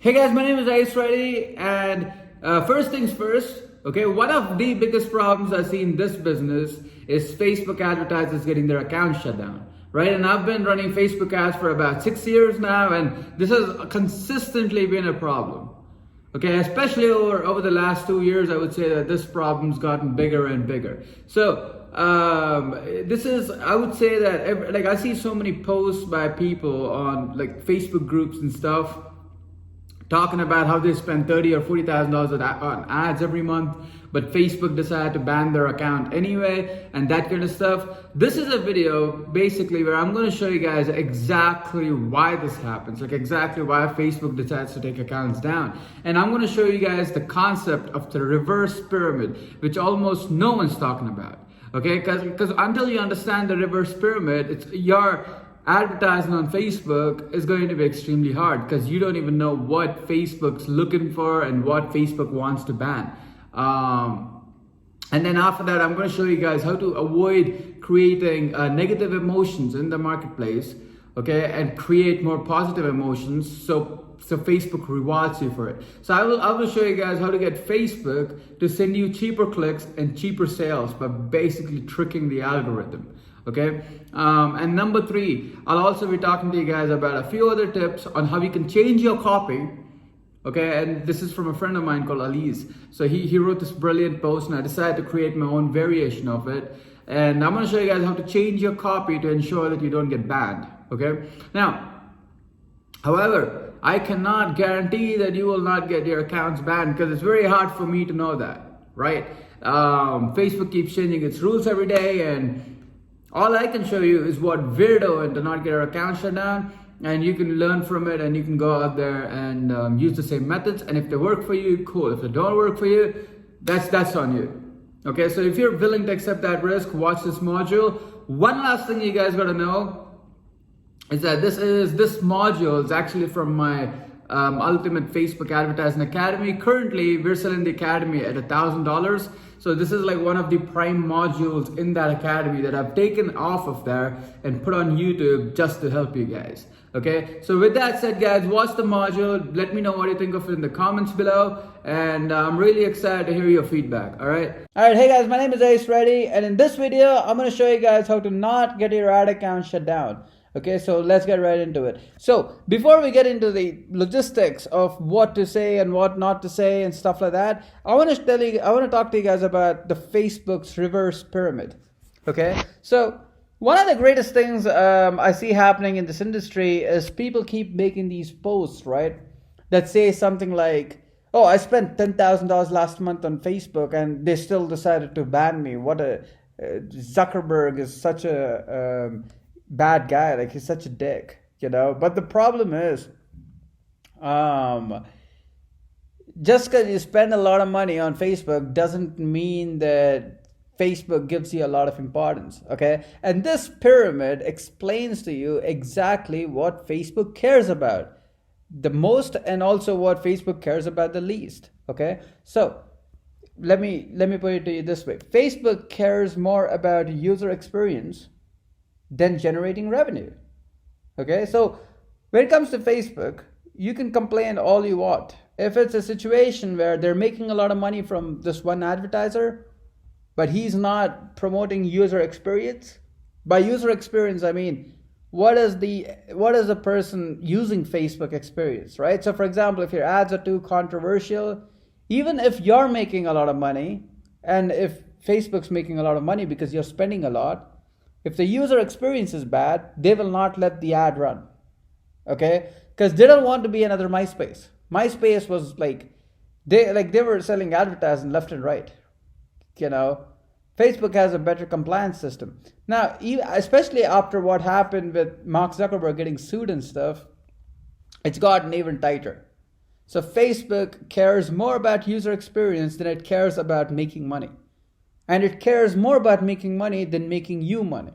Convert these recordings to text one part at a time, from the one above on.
Hey guys, my name is Ice Reddy, and first things first, okay, one of the biggest problems I see in this business is Facebook advertisers getting their accounts shut down, right? And I've been running Facebook ads for about 6 years now, and this has consistently been a problem. Okay, especially over the last 2 years, I would say that this problem's gotten bigger and bigger. So this is, I would say that like I see so many posts by people on like Facebook groups and stuff talking about how they spend $30,000 or $40,000 on ads every month, but Facebook decided to ban their account anyway, and that kind of stuff. This is a video basically where I'm going to show you guys exactly why this happens, like exactly why Facebook decides to take accounts down. And I'm going to show you guys the concept of the reverse pyramid, which almost no one's talking about. Okay, because until you understand the reverse pyramid, it's your advertising on Facebook is going to be extremely hard because you don't even know what Facebook's looking for and what Facebook wants to ban. And then after that, I'm going to show you guys how to avoid creating negative emotions in the marketplace, okay, and create more positive emotions so Facebook rewards you for it. So I will show you guys how to get Facebook to send you cheaper clicks and cheaper sales by basically tricking the algorithm. Okay, and number 3, I'll also be talking to you guys about a few other tips on how you can change your copy. Okay, and this is from a friend of mine called Alice. So he wrote this brilliant post, and I decided to create my own variation of it. And I'm going to show you guys how to change your copy to ensure that you don't get banned. Okay, now, however, I cannot guarantee that you will not get your accounts banned because it's very hard for me to know that, right? Facebook keeps changing its rules every day, and all I can show you is what we're doing to not get our account shut down, and you can learn from it, and you can go out there and use the same methods. And if they work for you, cool. If they don't work for you, that's on you. Okay, so if you're willing to accept that risk, watch this module. One last thing you guys gotta know is that this module is actually from my Ultimate Facebook Advertising Academy. Currently, we're selling the academy at $1,000. So this is like one of the prime modules in that academy that I've taken off of there and put on YouTube just to help you guys. Okay, so with that said, guys, watch the module. Let me know what you think of it in the comments below, and I'm really excited to hear your feedback. All right, hey guys, my name is Ice Reddy, and in this video, I'm gonna show you guys how to not get your ad account shut down. Okay, so let's get right into it. So before we get into the logistics of what to say and what not to say and stuff like that, I want to talk to you guys about the Facebook's reverse pyramid. Okay, so one of the greatest things I see happening in this industry is people keep making these posts, right, that say something like, oh, I spent $10,000 last month on Facebook and they still decided to ban me. What a Zuckerberg is such a bad guy, like he's such a dick, you know. But the problem is, just because you spend a lot of money on Facebook doesn't mean that Facebook gives you a lot of importance. Okay, and this pyramid explains to you exactly what Facebook cares about the most and also what Facebook cares about the least. Okay, so let me put it to you this way: Facebook cares more about user experience than generating revenue. Okay, so when it comes to Facebook, you can complain all you want. If it's a situation where they're making a lot of money from this one advertiser, but he's not promoting user experience. By user experience, I mean, what is the person using Facebook experience, right? So for example, if your ads are too controversial, even if you're making a lot of money, and if Facebook's making a lot of money because you're spending a lot, if the user experience is bad, they will not let the ad run. Okay, because they don't want to be another MySpace. MySpace was like they were selling advertising left and right. You know, Facebook has a better compliance system now, especially after what happened with Mark Zuckerberg getting sued and stuff. It's gotten even tighter. So Facebook cares more about user experience than it cares about making money. And it cares more about making money than making you money.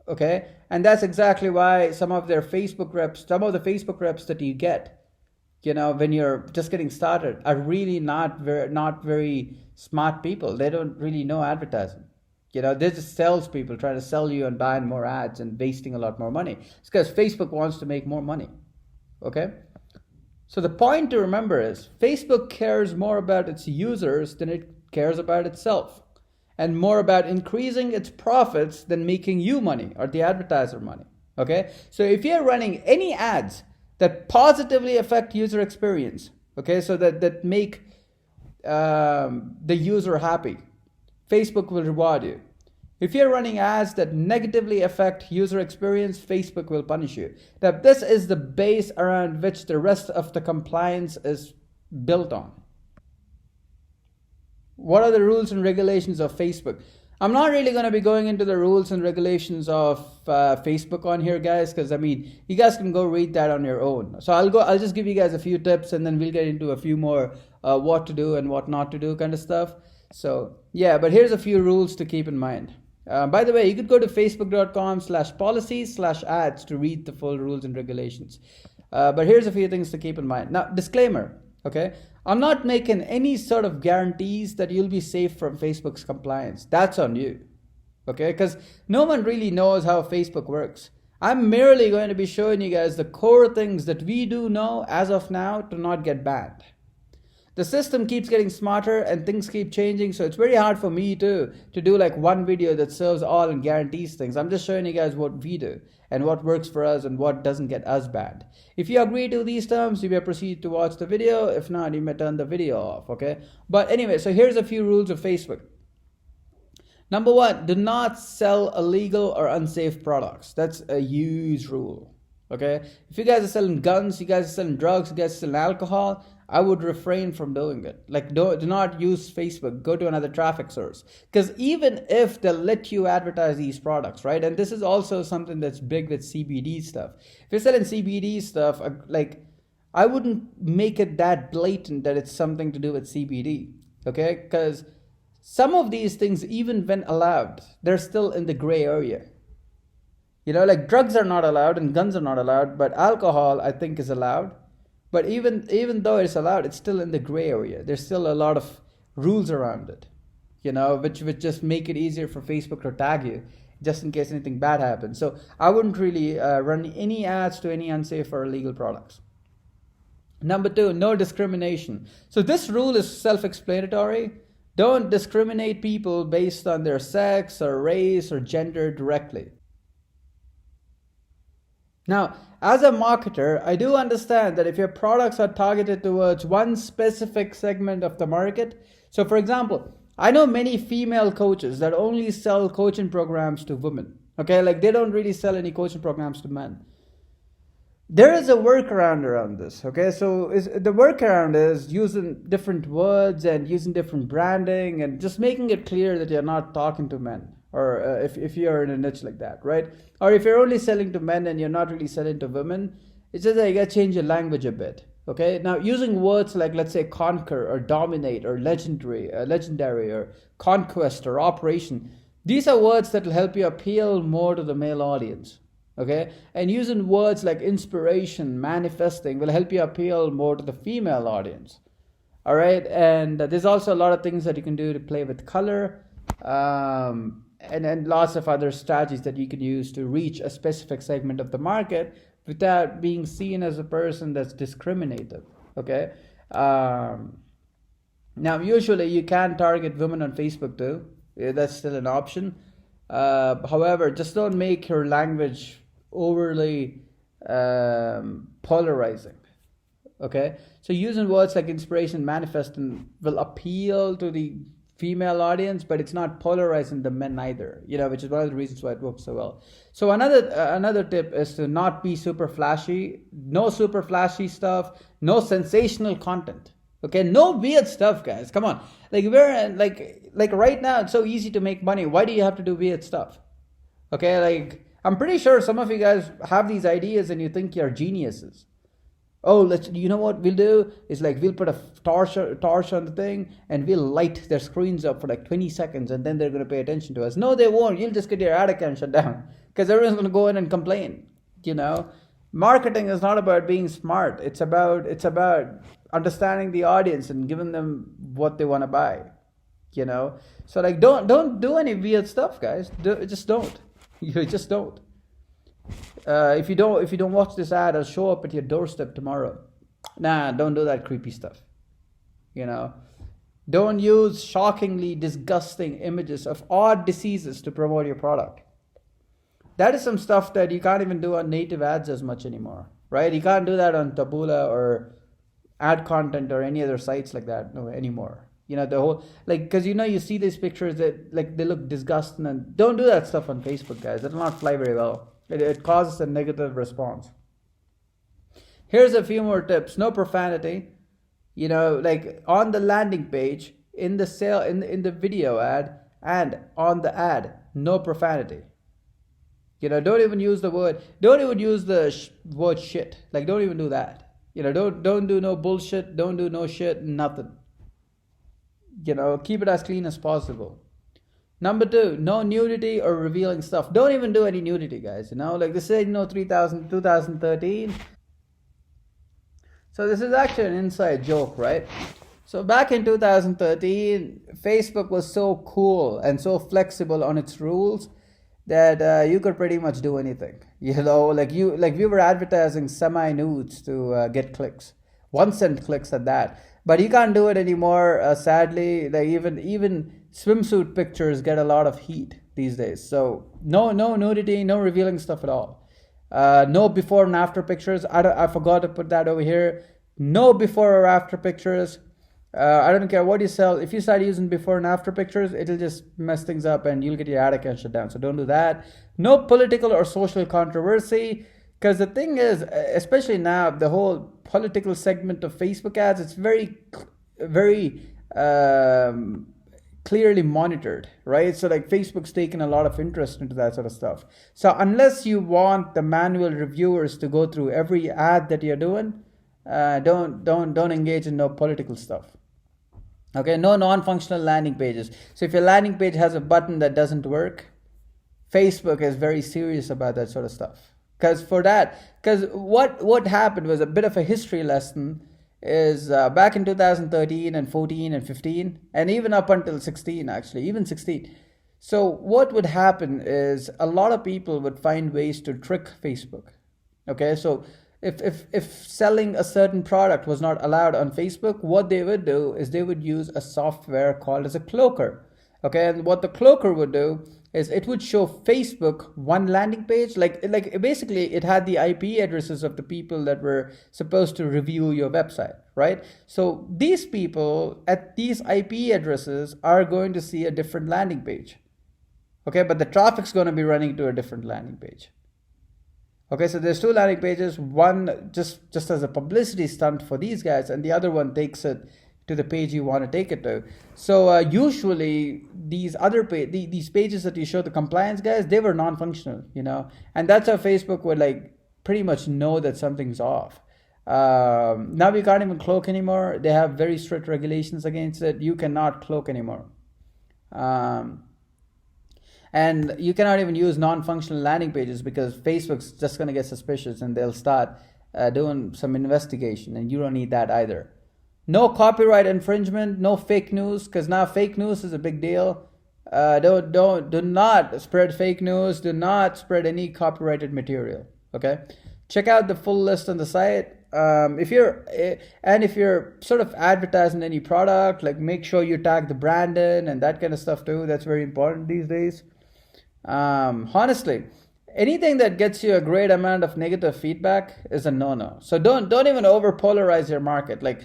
Okay, and that's exactly why some of the Facebook reps that you get, you know, when you're just getting started, are really not very smart people. They don't really know advertising. You know, they're just salespeople trying to sell you and buying more ads and wasting a lot more money. It's because Facebook wants to make more money. Okay, So the point to remember is Facebook cares more about its users than it cares about itself, and more about increasing its profits than making you money or the advertiser money. Okay, so if you're running any ads that positively affect user experience, okay, so that make the user happy, Facebook will reward you. If you're running ads that negatively affect user experience, Facebook will punish you. That this is the base around which the rest of the compliance is built on. What are the rules and regulations of Facebook? I'm not really going to be going into the rules and regulations of Facebook on here, guys, because I mean, you guys can go read that on your own. So I'll just give you guys a few tips, and then we'll get into a few more what to do and what not to do kind of stuff. So yeah, but here's a few rules to keep in mind. By the way, you could go to facebook.com/policies/ads to read the full rules and regulations. But here's a few things to keep in mind. Now, disclaimer, okay? I'm not making any sort of guarantees that you'll be safe from Facebook's compliance. That's on you, okay? Because no one really knows how Facebook works. I'm merely going to be showing you guys the core things that we do know as of now to not get banned. The system keeps getting smarter and things keep changing, so it's very hard for me to do like one video that serves all and guarantees things. I'm just showing you guys what we do and what works for us and what doesn't get us banned. If you agree to these terms, you may proceed to watch the video. If not, you may turn the video off, okay? But anyway, so here's a few rules of Facebook. Number one, do not sell illegal or unsafe products. That's a huge rule, okay? If you guys are selling guns, you guys are selling drugs, you guys are selling alcohol, I would refrain from doing it. Like, do not use Facebook. Go to another traffic source. Because even if they'll let you advertise these products, right? And this is also something that's big with CBD stuff. If you're selling CBD stuff, like, I wouldn't make it that blatant that it's something to do with CBD, okay? Because some of these things, even when allowed, they're still in the gray area. You know, like drugs are not allowed and guns are not allowed, but alcohol, I think, is allowed. But even though it's allowed, it's still in the gray area. There's still a lot of rules around it, you know, which would just make it easier for Facebook to tag you just in case anything bad happens. So I wouldn't really run any ads to any unsafe or illegal products. Number two, no discrimination. So this rule is self-explanatory. Don't discriminate people based on their sex or race or gender directly. Now, as a marketer, I do understand that if your products are targeted towards one specific segment of the market, so for example, I know many female coaches that only sell coaching programs to women, okay? Like they don't really sell any coaching programs to men. There is a workaround around this, okay? So the workaround is using different words and using different branding and just making it clear that you're not talking to men. Or if you're in a niche like that, right? Or if you're only selling to men and you're not really selling to women, it's just that you gotta change your language a bit, okay? Now, using words like, let's say, conquer or dominate or legendary or conquest or operation, these are words that will help you appeal more to the male audience, okay? And using words like inspiration, manifesting will help you appeal more to the female audience, all right? And there's also a lot of things that you can do to play with color, and lots of other strategies that you can use to reach a specific segment of the market without being seen as a person that's discriminative, okay? Now, usually you can target women on Facebook too. That's still an option. However, just don't make your language overly polarizing, okay? So using words like inspiration, manifesting will appeal to the female audience, but it's not polarizing the men either, you know, which is one of the reasons why it works so well. So another tip is to not be super flashy. No super flashy stuff, no sensational content, okay? No weird stuff, guys. Come on. Like we're like right now it's so easy to make money. Why do you have to do weird stuff? Okay, like I'm pretty sure some of you guys have these ideas and you think you're geniuses. Oh, you know what we'll do is like we'll put a torch on the thing and we'll light their screens up for like 20 seconds and then they're going to pay attention to us. No, they won't. You'll just get your ad account shut down because everyone's going to go in and complain. You know, marketing is not about being smart. It's about understanding the audience and giving them what they want to buy. You know, so like don't do any weird stuff, guys. Just don't. You just don't. If you don't watch this ad, I'll show up at your doorstep tomorrow. Nah, don't do that creepy stuff. You know, don't use shockingly disgusting images of odd diseases to promote your product. That is some stuff that you can't even do on native ads as much anymore, right? You can't do that on Taboola or ad content or any other sites like that anymore. You know, the whole, like, because you see these pictures that, like, they look disgusting, and don't do that stuff on Facebook, guys. It'll not fly very well. It causes a negative response. Here's a few more tips. No profanity. You know, like on the landing page, in the sale, in the video ad, and on the ad, no profanity. You know, don't even use the word shit. Like, don't even do that. You know, don't do no bullshit. Don't do no shit. Nothing. You know, keep it as clean as possible. Number 2, no nudity or revealing stuff. Don't even do any nudity, guys. You know, like this is 2013. So this is actually an inside joke, right? So back in 2013, Facebook was so cool and so flexible on its rules that you could pretty much do anything. You know, like we were advertising semi-nudes to get clicks, 1 cent clicks at that. But you can't do it anymore, sadly. Like even swimsuit pictures get a lot of heat these days. So no nudity, no revealing stuff at all. No before and after pictures. I forgot to put that over here. No before or after pictures. I don't care what you sell. If you start using before and after pictures, it'll just mess things up and you'll get your ad account shut down. So don't do that. No political or social controversy. Because the thing is, especially now, the whole political segment of Facebook ads, it's very, very clearly monitored, right? So like Facebook's taken a lot of interest into that sort of stuff. So unless you want the manual reviewers to go through every ad that you're doing, don't engage in no political stuff. Okay, no non-functional landing pages. So if your landing page has a button that doesn't work, Facebook is very serious about that sort of stuff. Because what happened was a bit of a history lesson. Is back in 2013 and 14 and 15 and even up until 16, actually even 16. So what would happen is a lot of people would find ways to trick Facebook. Okay, so if selling a certain product was not allowed on Facebook, what they would do is they would use a software called as a cloaker. Okay, and what the cloaker would do is it would show Facebook one landing page, like basically it had the IP addresses of the people that were supposed to review your website, right? So these people at these IP addresses are going to see a different landing page. Okay, but the traffic's going to be running to a different landing page. Okay, so there's 2 landing pages, one just as a publicity stunt for these guys, and the other one takes it to the page you want to take it to. So usually these these pages that you show the compliance guys, they were non-functional, you know, and that's how Facebook would like pretty much know that something's off. Now we can't even cloak anymore. They have very strict regulations against it. You cannot cloak anymore. And you cannot even use non-functional landing pages because Facebook's just going to get suspicious and they'll start doing some investigation, and you don't need that either. No copyright infringement, no fake news, because now fake news is a big deal. Do not spread fake news. Do not spread any copyrighted material. Okay, check out the full list on the site. If you're sort of advertising any product, like make sure you tag the brand in and that kind of stuff too. That's very important these days. Honestly, anything that gets you a great amount of negative feedback is a no-no. So don't even over polarize your market. Like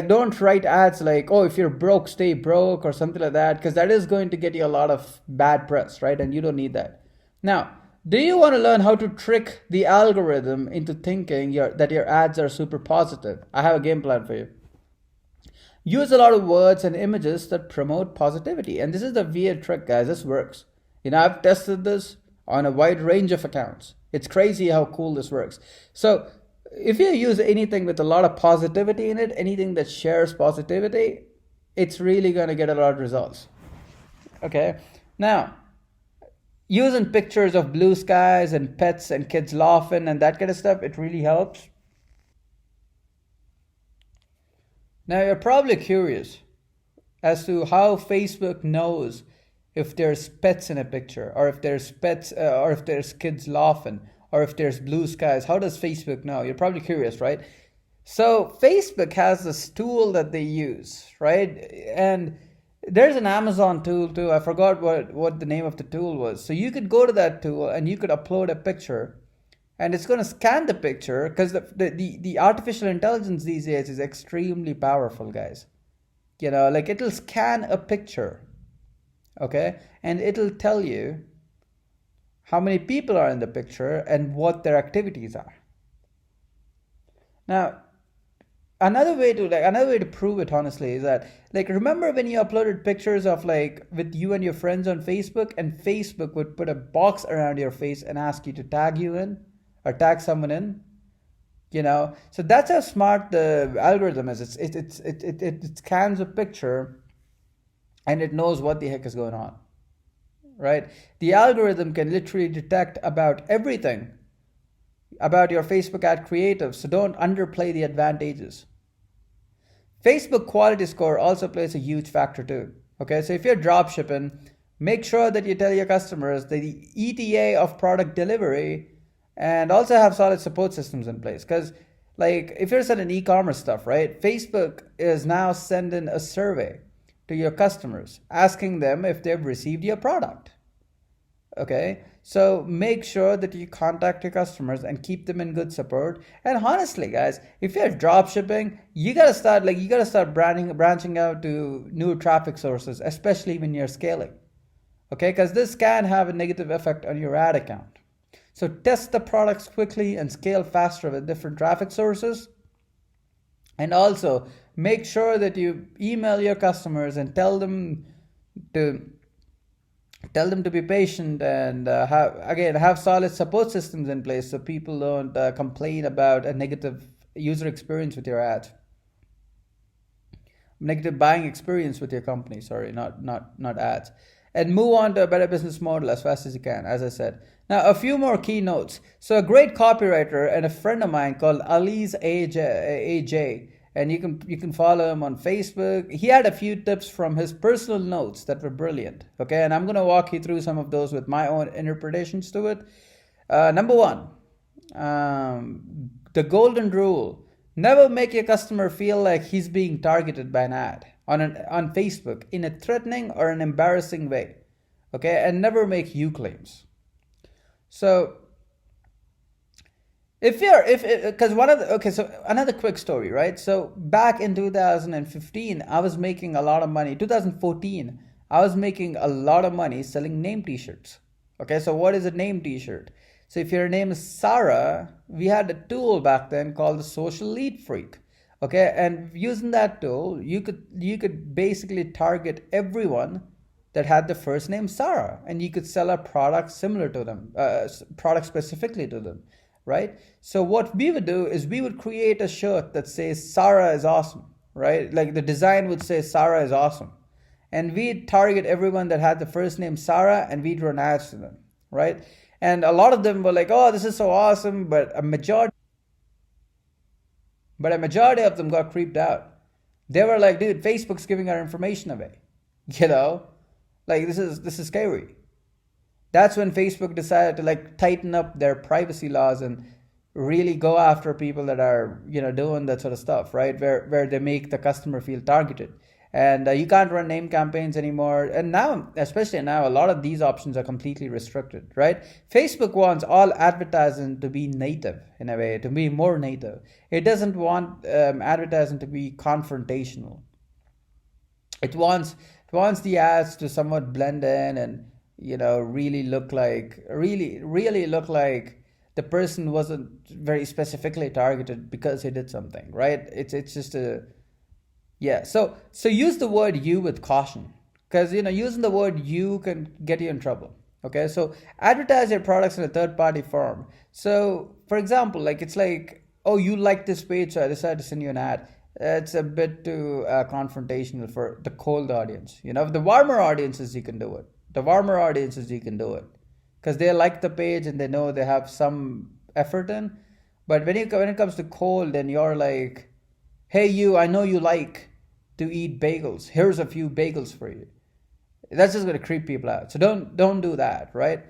don't write ads like, oh, if you're broke, stay broke or something like that, because that is going to get you a lot of bad press, right? And you don't need that. Now, do you want to learn how to trick the algorithm into thinking that your ads are super positive? I have a game plan for you. Use a lot of words and images that promote positivity. And this is the weird trick, guys. This works. You know, I've tested this on a wide range of accounts. It's crazy how cool this works. So if you use anything with a lot of positivity in it, anything that shares positivity, it's really going to get a lot of results. Okay. Now, using pictures of blue skies and pets and kids laughing and that kind of stuff, it really helps. Now, you're probably curious as to how Facebook knows if there's pets in a picture, or if there's pets, or if there's kids laughing, or if there's blue skies. How does Facebook know? You're probably curious, right? So Facebook has this tool that they use, right? And there's an Amazon tool too. I forgot what the name of the tool was. So you could go to that tool and you could upload a picture, and it's going to scan the picture, because the artificial intelligence these days is extremely powerful, guys. Like it'll scan a picture, okay, and it'll tell you how many people are in the picture and what their activities are. Now, another way to prove it honestly is that, like, remember when you uploaded pictures of like with you and your friends on Facebook, and Facebook would put a box around your face and ask you to tag you in or tag someone in, so that's how smart the algorithm is. It scans a picture and it knows what the heck is going on, right? The algorithm can literally detect about everything about your Facebook ad creative, so don't underplay the advantages. Facebook quality score also plays a huge factor too. Okay, so if you're drop shipping, make sure that you tell your customers the ETA of product delivery, and also have solid support systems in place. Because, like, if you're selling e-commerce stuff, right, Facebook is now sending a survey to your customers asking them if they've received your product. Okay, so make sure that you contact your customers and keep them in good support. And honestly, guys, if you're drop shipping, you gotta start branching out to new traffic sources, especially when you're scaling. Okay, because this can have a negative effect on your ad account. So test the products quickly and scale faster with different traffic sources. And also make sure that you email your customers and tell them to be patient, and have solid support systems in place so people don't complain about a negative user experience with your ad, negative buying experience with your company. Sorry, not ads. And move on to a better business model as fast as you can, as I said. Now, a few more key notes. So a great copywriter and a friend of mine called Ali's AJ, and you can follow him on Facebook. He had a few tips from his personal notes that were brilliant. Okay, and I'm going to walk you through some of those with my own interpretations to it. Number one, the golden rule: never make your customer feel like he's being targeted by an ad on Facebook in a threatening or an embarrassing way. Okay, and never make you claims. So so another quick story, right? So back in 2015, I was making a lot of money. 2014, I was making a lot of money selling name t-shirts. Okay, so what is a name t-shirt? So if your name is Sarah, we had a tool back then called the Social Lead Freak. Okay, and using that tool, you could basically target everyone that had the first name Sarah, and you could sell a product similar to them, product specifically to them. Right? So what we would do is we would create a shirt that says Sarah is awesome, right? Like the design would say Sarah is awesome. And we'd target everyone that had the first name Sarah, and we'd run ads to them, right? And a lot of them were like, oh, this is so awesome, but a majority of them got creeped out. They were like, dude, Facebook's giving our information away. Like this is scary. That's when Facebook decided to tighten up their privacy laws and really go after people that are doing that sort of stuff, right? Where they make the customer feel targeted, and you can't run name campaigns anymore. And now, especially now, a lot of these options are completely restricted, right? Facebook wants all advertising to be native in a way, to be more native. It doesn't want advertising to be confrontational. It wants the ads to somewhat blend in and really look like the person wasn't very specifically targeted because he did something, right? It's just so use the word you with caution, because using the word you can get you in trouble. Okay, so advertise your products in a third-party form. So for example, it's like, oh, you like this page, so I decided to send you an ad. It's a bit too confrontational for the cold audience. The warmer audiences, you can do it. Because they like the page and they know they have some effort in. But when it comes to cold, then you're like, hey, I know you like to eat bagels. Here's a few bagels for you. That's just going to creep people out. So don't do that, right?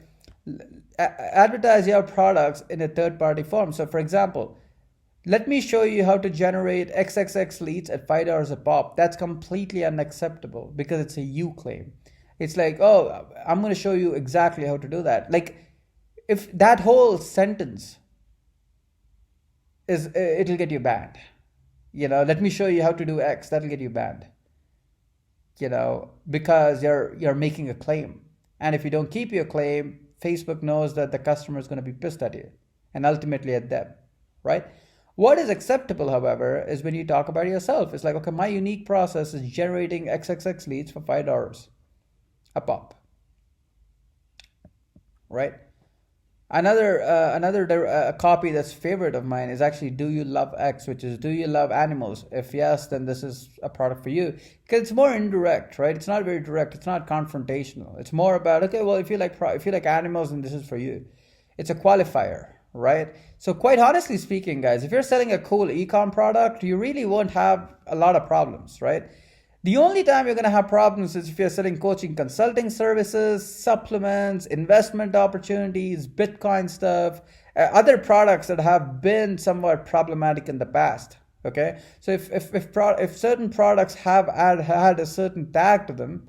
Advertise your products in a third-party form. So for example, Let me show you how to generate XXX leads at $5 a pop. That's completely unacceptable because it's a you claim. It's like, oh, I'm going to show you exactly how to do that. Like, if that whole sentence is, it'll get you banned. Let me show you how to do X, that'll get you banned. Because you're making a claim. And if you don't keep your claim, Facebook knows that the customer is going to be pissed at you and ultimately at them, right? What is acceptable, however, is when you talk about yourself. It's like, okay, my unique process is generating XXX leads for $5 a pop, right? Another copy that's favorite of mine is actually "Do you love X?", which is "Do you love animals? If yes, then this is a product for you." Because it's more indirect, right? It's not very direct. It's not confrontational. It's more about, okay, well, if you like animals, then this is for you. It's a qualifier, right? So quite honestly speaking, guys, if you're selling a cool e-com product, you really won't have a lot of problems, right? The only time you're going to have problems is if you're selling coaching consulting services, supplements, investment opportunities, Bitcoin stuff, other products that have been somewhat problematic in the past. Okay, so if certain products have had a certain tag to them,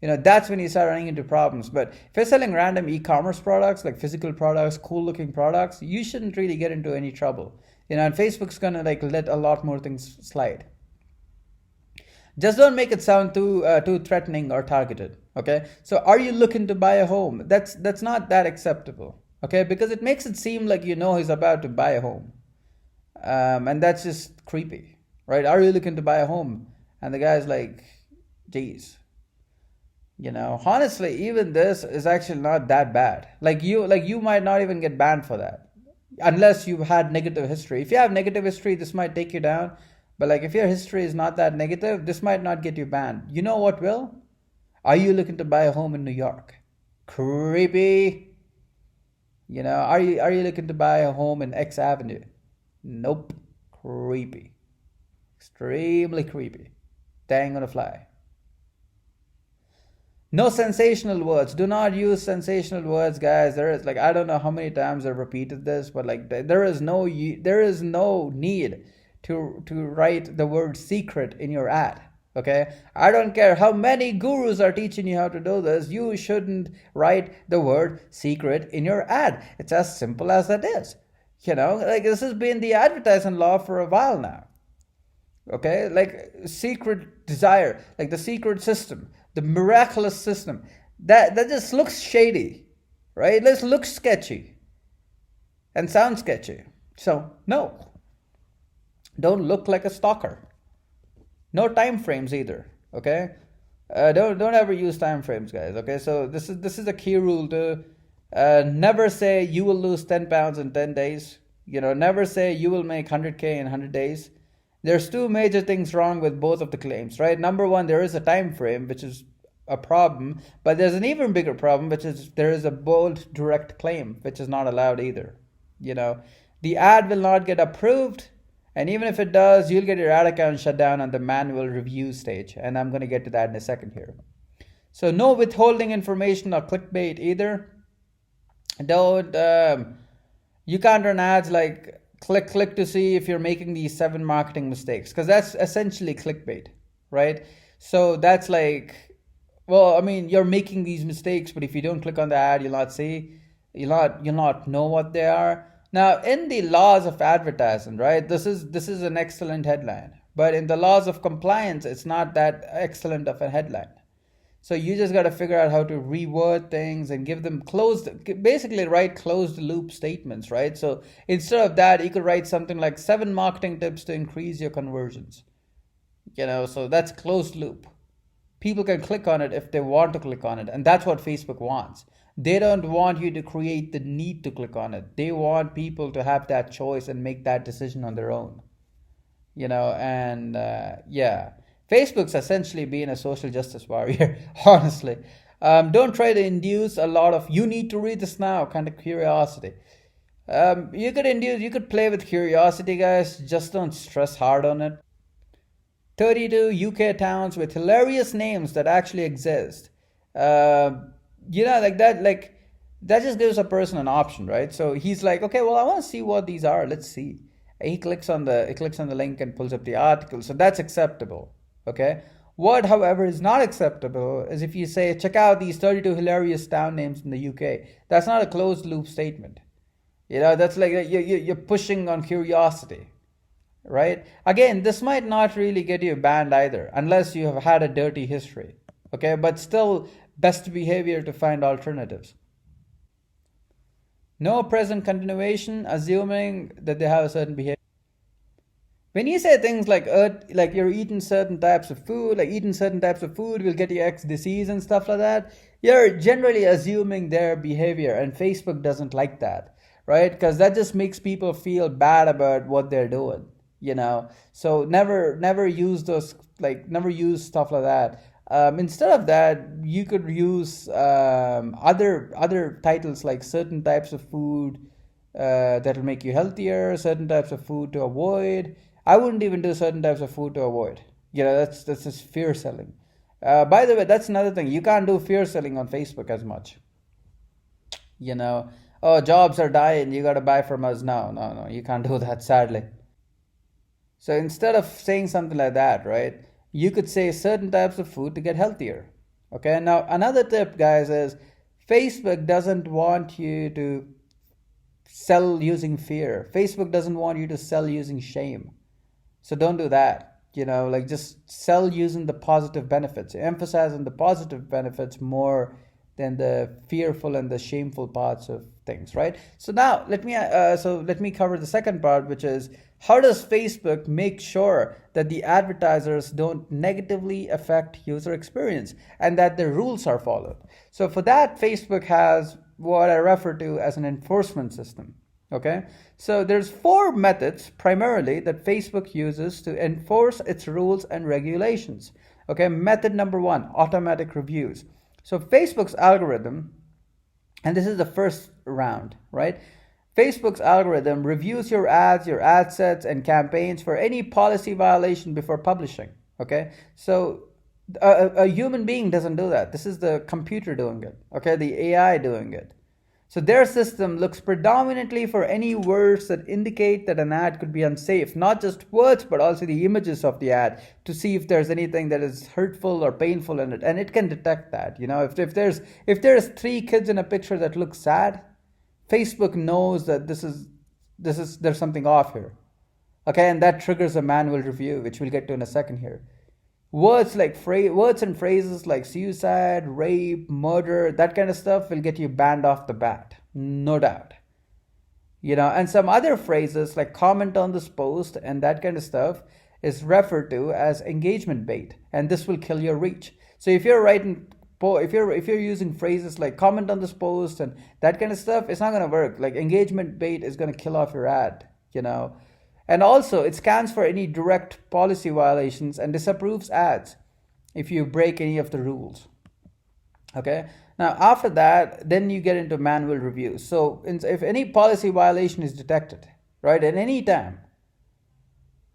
that's when you start running into problems. But if you're selling random e-commerce products, like physical products, cool looking products, you shouldn't really get into any trouble. And Facebook's going to let a lot more things slide. Just don't make it sound too threatening or targeted. Okay, so are you looking to buy a home? That's not that acceptable. Okay, because it makes it seem like he's about to buy a home, and that's just creepy, right? Are you looking to buy a home? And the guy's like, geez, honestly, even this is actually not that bad. Like you might not even get banned for that, unless you've had negative history. If you have negative history, this might take you down. But if your history is not that negative, this might not get you banned. You know what will? Are you looking to buy a home in New York? Creepy. Are you looking to buy a home in X Avenue? Nope. Creepy. Extremely creepy. Dang on a fly. No sensational words. Do not use sensational words, guys. There is I don't know how many times I've repeated this, but there is no need to write the word secret in your ad. Okay, I don't care how many gurus are teaching you how to do this, you shouldn't write the word secret in your ad. It's as simple as that is. This has been the advertising law for a while now. Okay, secret desire, the secret system, the miraculous system, that just looks shady, right? This looks sketchy and sounds sketchy. So no. Don't look like a stalker. No time frames either. Okay, don't ever use time frames, guys. Okay, so this is a key rule to never say you will lose 10 pounds in 10 days. Never say you will make 100K in 100 days. There's two major things wrong with both of the claims, right? Number one, there is a time frame, which is a problem, but there's an even bigger problem, which is there is a bold direct claim, which is not allowed either. The ad will not get approved. And even if it does, you'll get your ad account shut down on the manual review stage. And I'm going to get to that in a second here. So no withholding information or clickbait either. You can't run ads like click to see if you're making these 7 marketing mistakes. Because that's essentially clickbait, right? So that's you're making these mistakes, but if you don't click on the ad, you'll not know what they are. Now, in the laws of advertising, right, this is an excellent headline. But in the laws of compliance, it's not that excellent of a headline. So you just got to figure out how to reword things and give them basically write closed loop statements, right? So instead of that, you could write something like 7 marketing tips to increase your conversions. So that's closed loop. People can click on it if they want to click on it. And that's what Facebook wants. They don't want you to create the need to click on it. They want people to have that choice and make that decision on their own. Facebook's essentially being a social justice warrior, honestly. Don't try to induce a lot of, you need to read this now, kind of curiosity. You could play with curiosity, guys. Just don't stress hard on it. 32 UK towns with hilarious names that actually exist. That just gives a person an option, right? So he's like, okay, well, I want to see what these are. Let's see. he clicks on the link and pulls up the article. So that's acceptable. Okay. What, however, is not acceptable is if you say, check out these 32 hilarious town names in the UK. That's not a closed loop statement. That's like you're pushing on curiosity, right? Again, this might not really get you banned either, unless you have had a dirty history. Okay, but still, best behavior to find alternatives. No present continuation, assuming that they have a certain behavior. When you say things like you're eating certain types of food, like eating certain types of food will get you X disease and stuff like that, you're generally assuming their behavior, and Facebook doesn't like that, right? Because that just makes people feel bad about what they're doing, So never use those, never use stuff like that. Instead of that, you could use other titles like certain types of food that will make you healthier, certain types of food to avoid. I wouldn't even do certain types of food to avoid. That's just fear selling. By the way, that's another thing. You can't do fear selling on Facebook as much. Oh, jobs are dying, you got to buy from us. No, you can't do that, sadly. So instead of saying something like that, right, you could say certain types of food to get healthier. Okay, now another tip, guys, is Facebook doesn't want you to sell using fear. Facebook doesn't want you to sell using shame. So don't do that. Just sell using the positive benefits. Emphasizing the positive benefits more than the fearful and the shameful parts of things, right? So now let me cover the second part, which is how does Facebook make sure that the advertisers don't negatively affect user experience and that the rules are followed? So for that, Facebook has what I refer to as an enforcement system. Okay, so there's 4 methods primarily that Facebook uses to enforce its rules and regulations. Okay, method number 1, automatic reviews. So Facebook's algorithm, and this is the first round, right? Facebook's algorithm reviews your ads, your ad sets, and campaigns for any policy violation before publishing. Okay, so a human being doesn't do that. This is the computer doing it. Okay, the AI doing it. So their system looks predominantly for any words that indicate that an ad could be unsafe, not just words, but also the images of the ad to see if there's anything that is hurtful or painful in it. And it can detect that. If there's 3 kids in a picture that look sad, Facebook knows that there's something off here. Okay, and that triggers a manual review, which we'll get to in a second here. Words and phrases like suicide, rape, murder, that kind of stuff will get you banned off the bat, no doubt. And some other phrases like comment on this post and that kind of stuff is referred to as engagement bait, and this will kill your reach. So if you're using phrases like comment on this post and that kind of stuff, it's not going to work. Like engagement bait is going to kill off your ad, And also, it scans for any direct policy violations and disapproves ads if you break any of the rules. Okay. Now, after that, then you get into manual reviews. So if any policy violation is detected, right, at any time,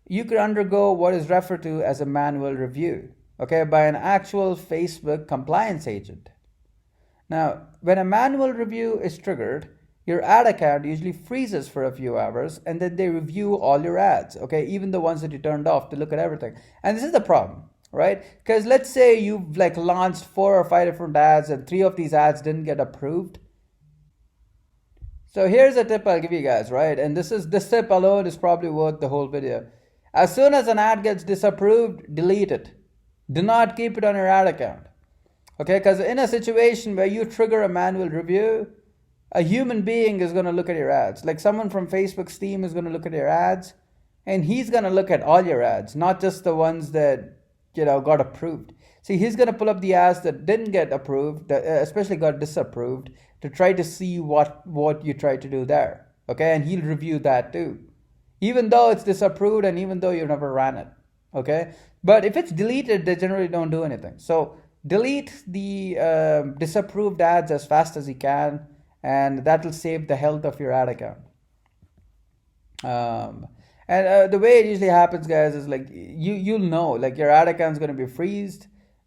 you could undergo what is referred to as a manual review, okay, by an actual Facebook compliance agent. Now, when a manual review is triggered, your ad account usually freezes for a few hours, and then they review all your ads, okay, even the ones that you turned off, to look at everything. And this is the problem, right? Because let's say you've launched 4 or 5 different ads and 3 of these ads didn't get approved. So here's a tip I'll give you guys, right? And this tip alone is probably worth the whole video. As soon as an ad gets disapproved, delete it. Do not keep it on your ad account, okay? Because in a situation where you trigger a manual review, a human being is going to look at your ads. Like someone from Facebook's team is going to look at your ads, and he's going to look at all your ads, not just the ones that got approved. See, he's going to pull up the ads that didn't get approved, that especially got disapproved, to try to see what you tried to do there. Okay, and he'll review that too, even though it's disapproved and even though you never ran it. Okay, but if it's deleted, they generally don't do anything. So delete the disapproved ads as fast as you can, and that will save the health of your ad account. And the way it usually happens, guys, is like you'll know, like your ad account is going to be freezed.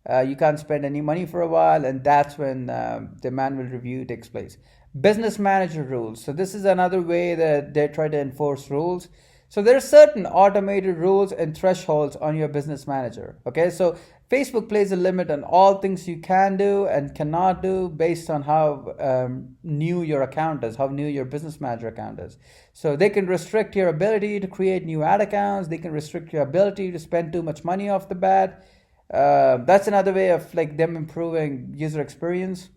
You can't spend any money for a while, and that's when the manual review takes place. Business manager rules. So this is another way that they try to enforce rules. So there are certain automated rules and thresholds on your business manager. Okay, so Facebook plays a limit on all things you can do and cannot do based on how new your account is, how new your business manager account is. So they can restrict your ability to create new ad accounts. They can restrict your ability to spend too much money off the bat. That's another way of like them improving user experience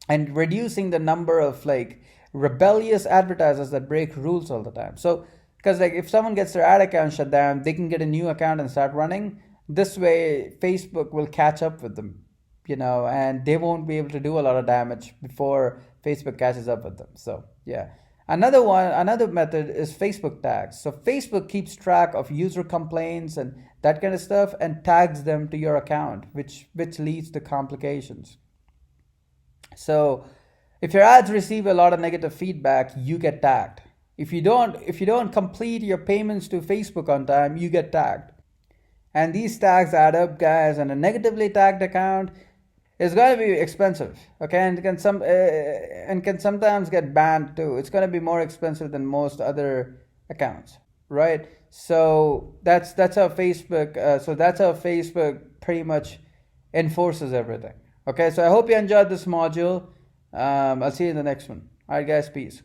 and reducing the number of like rebellious advertisers that break rules all the time. So because like if someone gets their ad account shut down, they can get a new account and start running. This way Facebook will catch up with them, and they won't be able to do a lot of damage before Facebook catches up with them. So yeah. Another method is Facebook tags. So Facebook keeps track of user complaints and that kind of stuff and tags them to your account, which leads to complications. So if your ads receive a lot of negative feedback, you get tagged. If you don't complete your payments to Facebook on time, you get tagged. And these tags add up, guys, and a negatively tagged account is going to be expensive, okay, and can sometimes get banned too. It's going to be more expensive than most other accounts, right? So that's how Facebook pretty much enforces everything. Okay, so I hope you enjoyed this module. I'll see you in the next one. All right, guys, peace.